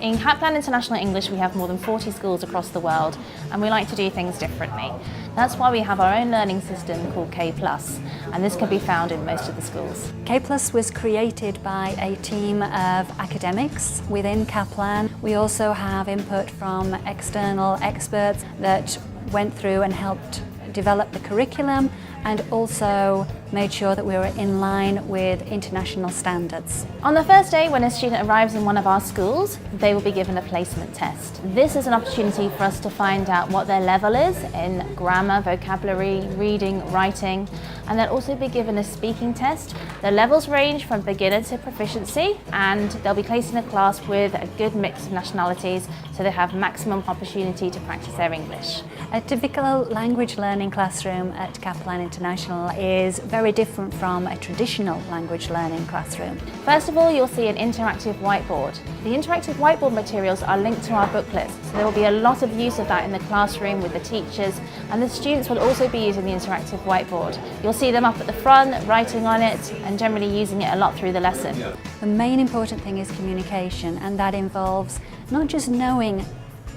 In Kaplan International English, we have more than 40 schools across the world, and we like to do things differently. That's why we have our own learning system called K+, and this can be found in most of the schools. K+ was created by a team of academics within Kaplan. We also have input from external experts that went through and helped develop the curriculum and also made sure that we were in line with international standards. On the first day, when a student arrives in one of our schools, they will be given a placement test. This is an opportunity for us to find out what their level is in grammar, vocabulary, reading, writing, and they'll also be given a speaking test. The levels range from beginner to proficiency, and they'll be placed in a class with a good mix of nationalities, so they have maximum opportunity to practice their English. A typical language learning classroom at Kaplan International is very different from a traditional language learning classroom. First of all, you'll see an interactive whiteboard. The interactive whiteboard materials are linked to our booklets, so there will be a lot of use of that in the classroom with the teachers, and the students will also be using the interactive whiteboard. You'll see them up at the front, writing on it, and generally using it a lot through the lesson. The main important thing is communication, and that involves not just knowing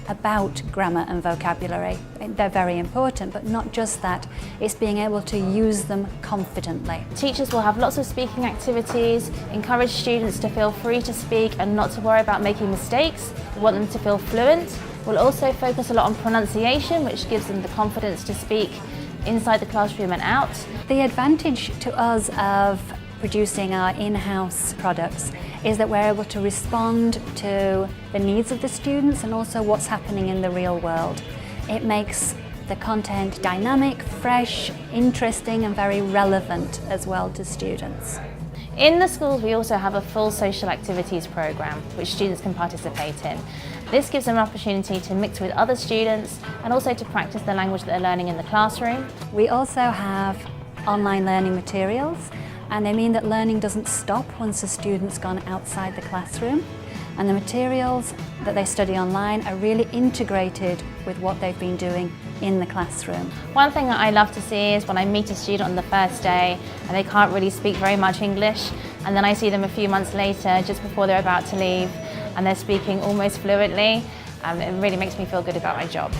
about grammar and vocabulary. They're very important, but not just that. It's being able to use them confidently. Teachers will have lots of speaking activities, encourage students to feel free to speak and not to worry about making mistakes. We want them to feel fluent. We'll also focus a lot on pronunciation, which gives them the confidence to speak inside the classroom and out. The advantage to us of producing our in-house products is that we're able to respond to the needs of the students and also what's happening in the real world. It makes the content dynamic, fresh, interesting and very relevant as well to students. In the schools, we also have a full social activities program which students can participate in. This gives them an opportunity to mix with other students and also to practice the language that they're learning in the classroom. We also have online learning materials, and they mean that learning doesn't stop once a student's gone outside the classroom, and the materials that they study online are really integrated with what they've been doing in the classroom. One thing that I love to see is when I meet a student on the first day and they can't really speak very much English, and then I see them a few months later just before they're about to leave and they're speaking almost fluently. It really makes me feel good about my job.